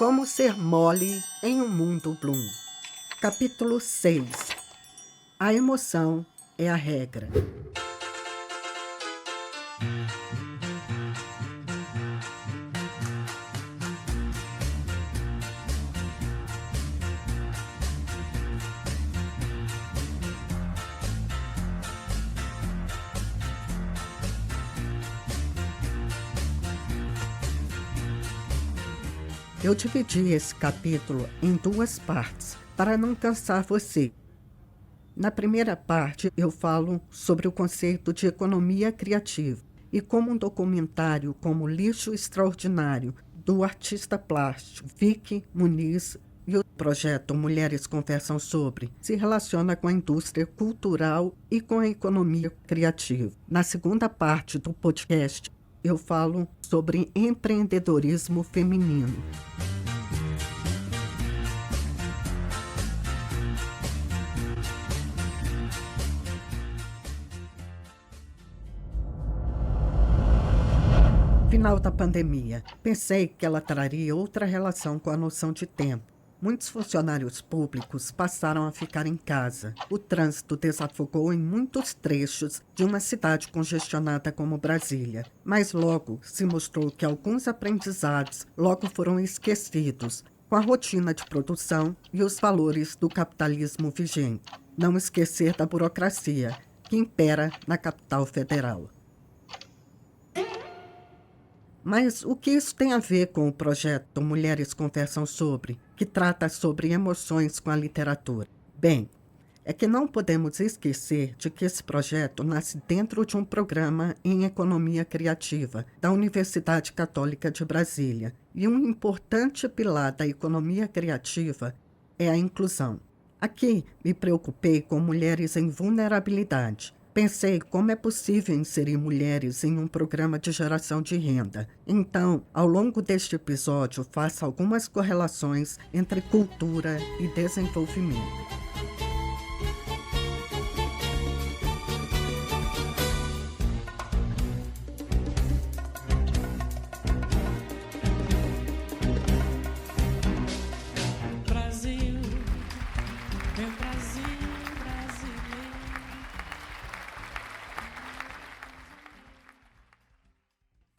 Como ser mole em um mundo Bloom. Capítulo 6. A emoção é a regra. Eu dividi esse capítulo em duas partes, para não cansar você. Na primeira parte, eu falo sobre o conceito de economia criativa e como um documentário como Lixo Extraordinário, do artista plástico Vicky Muniz, e o projeto Mulheres Conversam Sobre se relaciona com a indústria cultural e com a economia criativa. Na segunda parte do podcast, eu falo sobre empreendedorismo feminino. Final da pandemia, pensei que ela traria outra relação com a noção de tempo. Muitos funcionários públicos passaram a ficar em casa. O trânsito desafogou em muitos trechos de uma cidade congestionada como Brasília. Mas logo se mostrou que alguns aprendizados logo foram esquecidos, com a rotina de produção e os valores do capitalismo vigente. Não esquecer da burocracia, que impera na capital federal. Mas o que isso tem a ver com o projeto Mulheres Conversam Sobre, que trata sobre emoções com a literatura? Bem, é que não podemos esquecer de que esse projeto nasce dentro de um programa em economia criativa da Universidade Católica de Brasília, e um importante pilar da economia criativa é a inclusão. Aqui me preocupei com mulheres em vulnerabilidade. Pensei como é possível inserir mulheres em um programa de geração de renda. Então, ao longo deste episódio, faço algumas correlações entre cultura e desenvolvimento.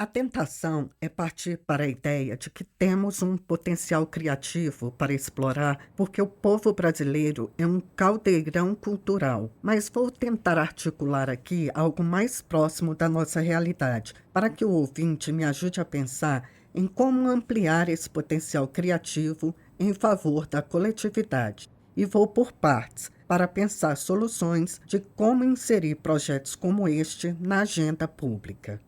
A tentação é partir para a ideia de que temos um potencial criativo para explorar, porque o povo brasileiro é um caldeirão cultural. Mas vou tentar articular aqui algo mais próximo da nossa realidade, para que o ouvinte me ajude a pensar em como ampliar esse potencial criativo em favor da coletividade. E vou por partes, para pensar soluções de como inserir projetos como este na agenda pública.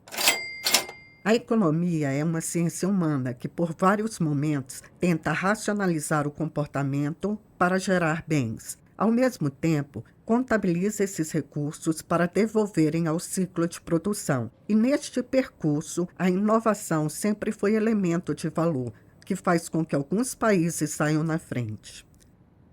A economia é uma ciência humana que, por vários momentos, tenta racionalizar o comportamento para gerar bens. Ao mesmo tempo, contabiliza esses recursos para devolverem ao ciclo de produção. E neste percurso, a inovação sempre foi elemento de valor, que faz com que alguns países saiam na frente.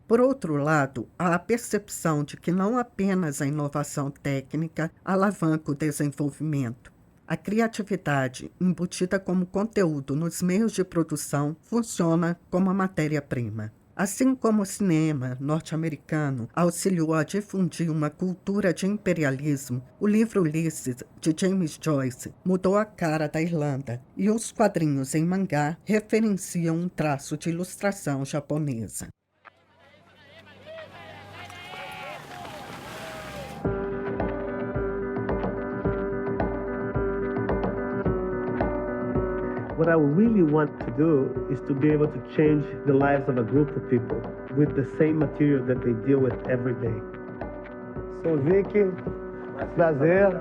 Por outro lado, há a percepção de que não apenas a inovação técnica alavanca o desenvolvimento. A criatividade, embutida como conteúdo nos meios de produção, funciona como a matéria-prima. Assim como o cinema norte-americano auxiliou a difundir uma cultura de imperialismo, o livro Ulisses, de James Joyce, mudou a cara da Irlanda, e os quadrinhos em mangá referenciam um traço de ilustração japonesa. What I really want to do is to be able to change the lives of a group of people with the same material that they deal with every day. Sou Vicky, prazer.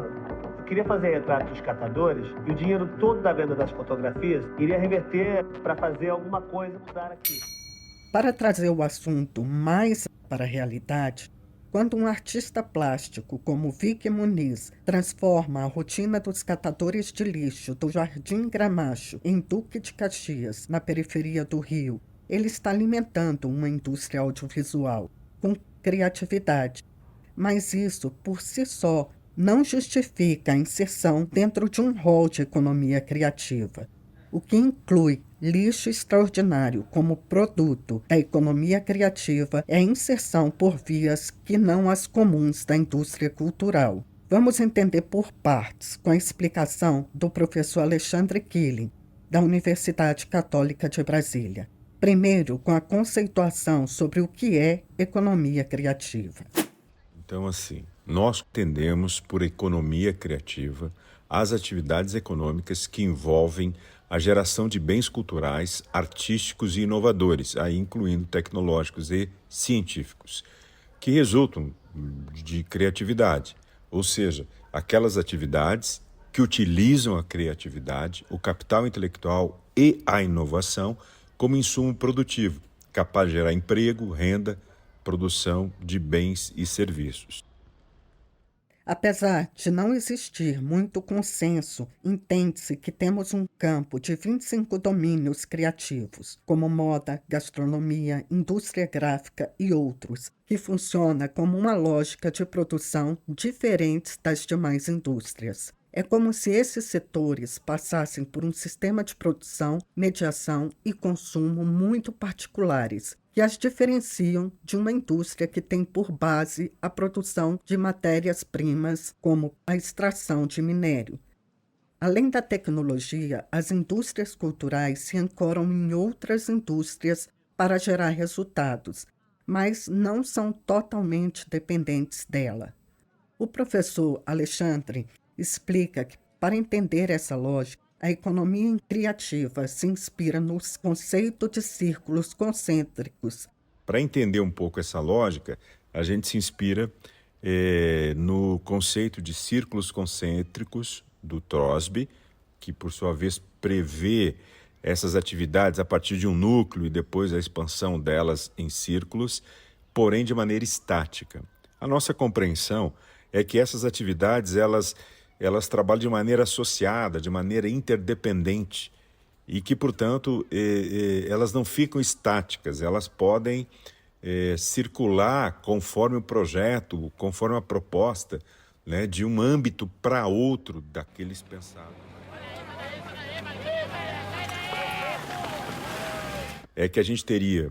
Eu queria fazer retratos dos catadores e o dinheiro todo da venda das fotografias iria reverter para fazer alguma coisa mudar aqui. Para trazer o assunto mais para a realidade, quando um artista plástico como Vicky Muniz transforma a rotina dos catadores de lixo do Jardim Gramacho em Duque de Caxias, na periferia do Rio, ele está alimentando uma indústria audiovisual com criatividade. Mas isso, por si só, não justifica a inserção dentro de um rol de economia criativa. o que inclui lixo extraordinário como produto da economia criativa é a inserção por vias que não as comuns da indústria cultural. Vamos entender por partes, com a explicação do professor Alexandre Killing, da Universidade Católica de Brasília. Primeiro, com a conceituação sobre o que é economia criativa. Então, assim, nós entendemos por economia criativa as atividades econômicas que envolvem a geração de bens culturais, artísticos e inovadores, aí incluindo tecnológicos e científicos, que resultam de criatividade, ou seja, aquelas atividades que utilizam a criatividade, o capital intelectual e a inovação como insumo produtivo, capaz de gerar emprego, renda, produção de bens e serviços. Apesar de não existir muito consenso, entende-se que temos um campo de 25 domínios criativos, como moda, gastronomia, indústria gráfica e outros, que funciona como uma lógica de produção diferente das demais indústrias. É como se esses setores passassem por um sistema de produção, mediação e consumo muito particulares, que as diferenciam de uma indústria que tem por base a produção de matérias-primas, como a extração de minério. Além da tecnologia, as indústrias culturais se ancoram em outras indústrias para gerar resultados, mas não são totalmente dependentes dela. O professor Alexandre explica que, para entender essa lógica, a economia criativa se inspira no conceito de círculos concêntricos. Para entender um pouco essa lógica, a gente se inspira no conceito de círculos concêntricos do Trosby, que por sua vez prevê essas atividades a partir de um núcleo e depois a expansão delas em círculos, porém de maneira estática. A nossa compreensão é que essas atividades elas trabalham de maneira associada, de maneira interdependente e que, portanto, elas não ficam estáticas, elas podem circular conforme o projeto, conforme a proposta, né, de um âmbito para outro daqueles pensados. É que a gente teria,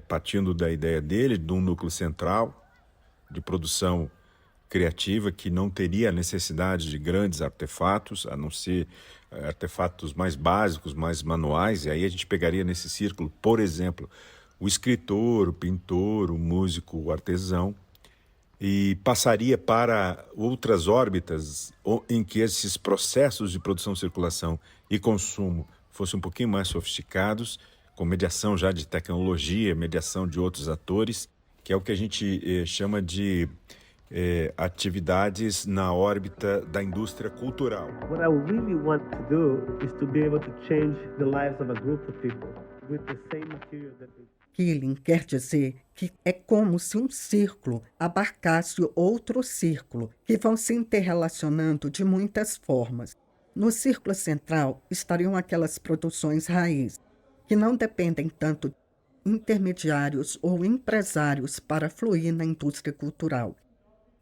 partindo da ideia dele, de um núcleo central de produção criativa que não teria a necessidade de grandes artefatos, a não ser artefatos mais básicos, mais manuais, e aí a gente pegaria nesse círculo, por exemplo, o escritor, o pintor, o músico, o artesão, e passaria para outras órbitas em que esses processos de produção, circulação e consumo fossem um pouquinho mais sofisticados, com mediação já de tecnologia, mediação de outros atores, que é o que a gente chama de atividades na órbita da indústria cultural. What I really want to do is to be able to change the lives of a group of people with the same material that they... Killing quer dizer que é como se um círculo abarcasse outro círculo, que vão se interrelacionando de muitas formas. No círculo central estariam aquelas produções raiz, que não dependem tanto de intermediários ou empresários para fluir na indústria cultural.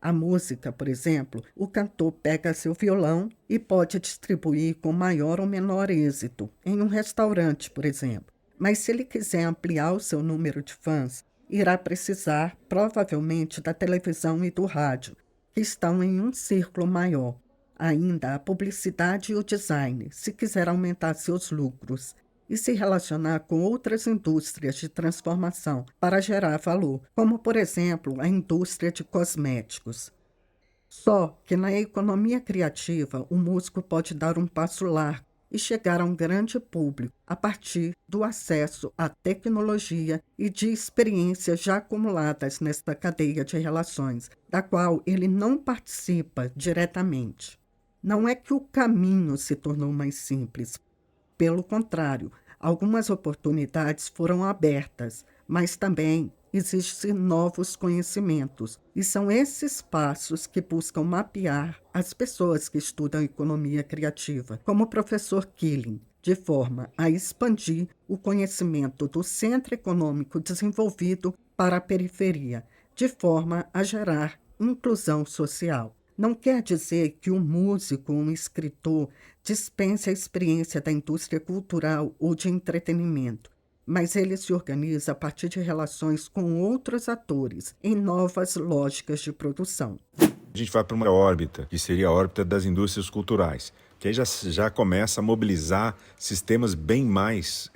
A música, por exemplo, o cantor pega seu violão e pode distribuir com maior ou menor êxito, em um restaurante, por exemplo. Mas se ele quiser ampliar o seu número de fãs, irá precisar, provavelmente, da televisão e do rádio, que estão em um círculo maior. Ainda a publicidade e o design, se quiser aumentar seus lucros e se relacionar com outras indústrias de transformação para gerar valor, como, por exemplo, a indústria de cosméticos. Só que na economia criativa, o músico pode dar um passo largo e chegar a um grande público a partir do acesso à tecnologia e de experiências já acumuladas nesta cadeia de relações, da qual ele não participa diretamente. Não é que o caminho se tornou mais simples. Pelo contrário, algumas oportunidades foram abertas, mas também existem novos conhecimentos, e são esses passos que buscam mapear as pessoas que estudam economia criativa, como o professor Killing, de forma a expandir o conhecimento do centro econômico desenvolvido para a periferia, de forma a gerar inclusão social. Não quer dizer que um músico ou um escritor dispense a experiência da indústria cultural ou de entretenimento, mas ele se organiza a partir de relações com outros atores em novas lógicas de produção. A gente vai para uma órbita, que seria a órbita das indústrias culturais, que aí já começa a mobilizar sistemas bem mais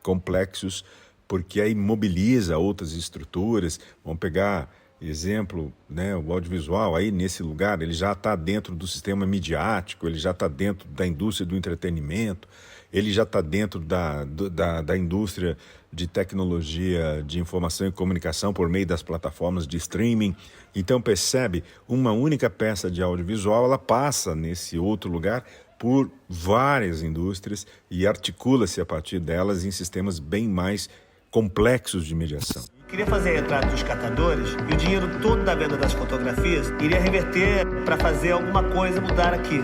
complexos, porque aí mobiliza outras estruturas. Vamos pegar exemplo, né, o audiovisual, aí nesse lugar ele já está dentro do sistema midiático, ele já está dentro da indústria do entretenimento, ele já está dentro da indústria de tecnologia de informação e comunicação por meio das plataformas de streaming. Então percebe, uma única peça de audiovisual, ela passa nesse outro lugar por várias indústrias e articula-se a partir delas em sistemas bem mais complexos de mediação. Queria fazer a entrada dos catadores e o dinheiro todo da venda das fotografias iria reverter para fazer alguma coisa mudar aqui.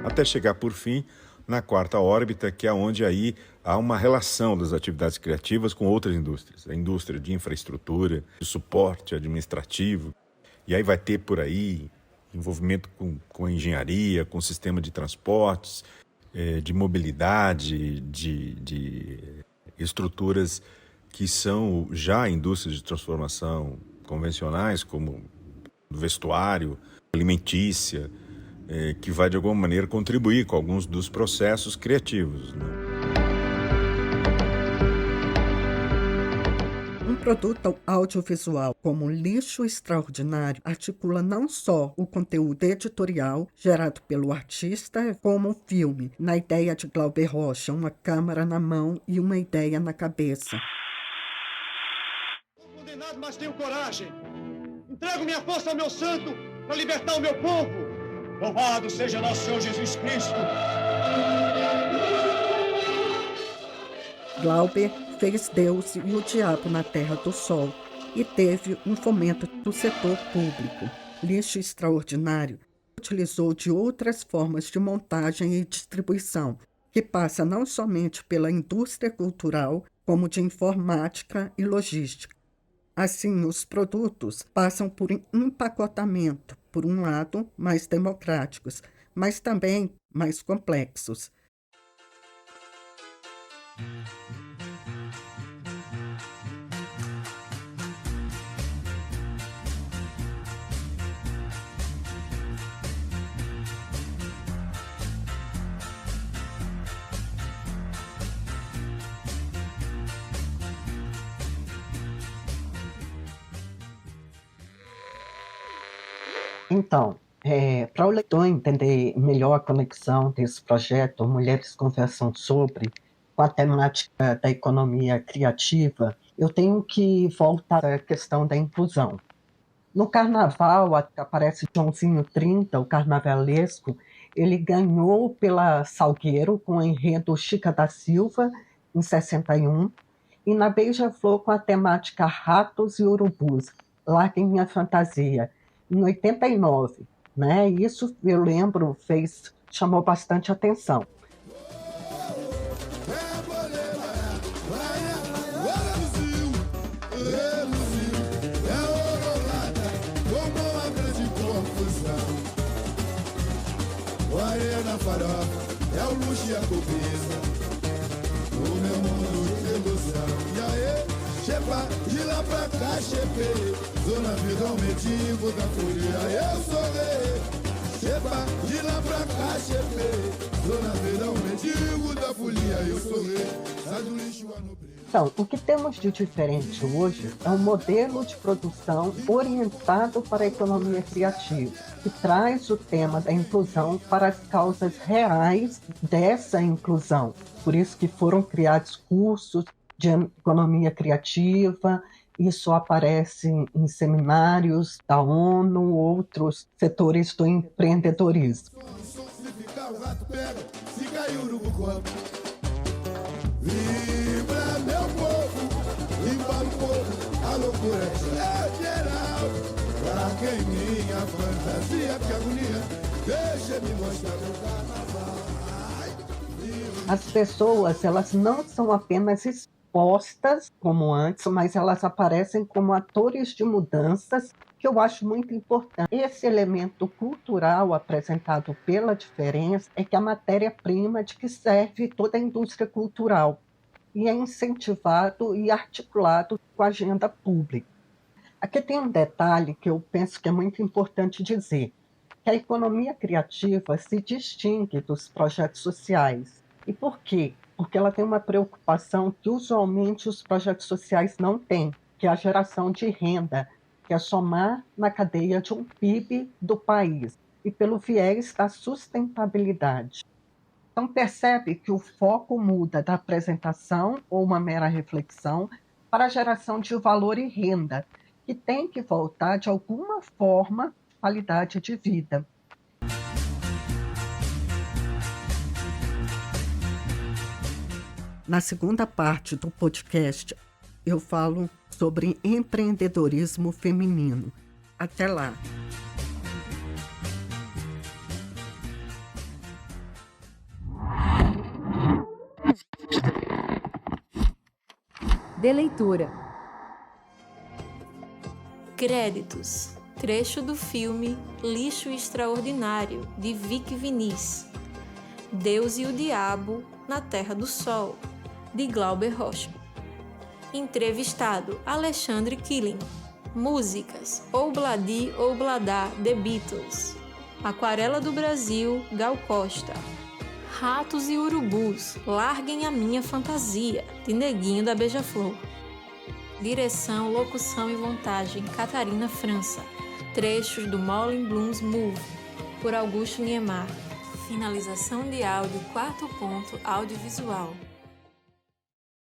Até chegar, por fim, na quarta órbita, que é onde aí há uma relação das atividades criativas com outras indústrias. A indústria de infraestrutura, de suporte administrativo. E aí vai ter por aí envolvimento com a engenharia, com o sistema de transportes, de mobilidade, de estruturas que são já indústrias de transformação convencionais, como vestuário, alimentícia, que vai de alguma maneira contribuir com alguns dos processos criativos, né? Um produto audiovisual como Lixo Extraordinário articula não só o conteúdo editorial gerado pelo artista, como o filme, na ideia de Glauber Rocha, uma câmera na mão e uma ideia na cabeça. Sou condenado, mas tenho coragem. Entrego minha força ao meu santo para libertar o meu povo. Louvado seja nosso Senhor Jesus Cristo. Glauber fez Deus e o diabo na Terra do Sol e teve um fomento do setor público. Lixo Extraordinário utilizou de outras formas de montagem e distribuição, que passa não somente pela indústria cultural, como de informática e logística. Assim, os produtos passam por empacotamento, por um lado, mais democráticos, mas também mais complexos. Então, para o leitor entender melhor a conexão desse projeto, Mulheres Conversam Sobre, com a temática da economia criativa, eu tenho que voltar à questão da inclusão. No carnaval, aparece Joãozinho 30, o carnavalesco, ele ganhou pela Salgueiro com o enredo Chica da Silva, em 61, e na Beija-Flor com a temática Ratos e Urubus, Larguem Minha Fantasia, em 89, né? Isso, eu lembro, chamou bastante atenção. É o luxo e a cobiça, o meu mundo de ilusão. E aí, chepa, de lá pra cá, chepei, zona vida, o mendigo da folia, eu sou rei. Chepa, de lá pra cá, chepei, zona vida, o mendigo da folia, eu sou rei. Sai do lixo a nobreza. Então, o que temos de diferente hoje é um modelo de produção orientado para a economia criativa, que traz o tema da inclusão para as causas reais dessa inclusão. Por isso que foram criados cursos de economia criativa, isso aparece em seminários da ONU, outros setores do empreendedorismo. Se ficar o rato pega, se cair o urubu come. Vibra meu povo, e para o povo a loucura é geral. Pra quem minha fantasia, que agonia, deixa-me mostrar meu carnaval. As pessoas, elas não são apenas expostas como antes, mas elas aparecem como atores de mudanças que que eu acho muito importante. Esse elemento cultural apresentado pela diferença é que a matéria-prima de que serve toda a indústria cultural e é incentivado e articulado com a agenda pública. Aqui tem um detalhe que eu penso que é muito importante dizer, que a economia criativa se distingue dos projetos sociais. E por quê? Porque ela tem uma preocupação que usualmente os projetos sociais não têm, que é a geração de renda, que é somar na cadeia de um PIB do país, e pelo viés da sustentabilidade. Então percebe que o foco muda da apresentação ou uma mera reflexão para a geração de valor e renda, que tem que voltar de alguma forma à qualidade de vida. Na segunda parte do podcast, eu falo sobre empreendedorismo feminino. Até lá! De leitura. Créditos. Trecho do filme Lixo Extraordinário, de Vic Vinícius. Deus e o Diabo na Terra do Sol, de Glauber Rocha. Entrevistado Alexandre Killing. Músicas Obladi Obladá, The Beatles. Aquarela do Brasil, Gal Costa. Ratos e Urubus, Larguem a Minha Fantasia, de Neguinho da Beija-Flor. Direção, locução e montagem, Catarina França. Trechos do Moulin Blues Move, por Augusto Niemeyer. Finalização de áudio, 4 ponto audiovisual.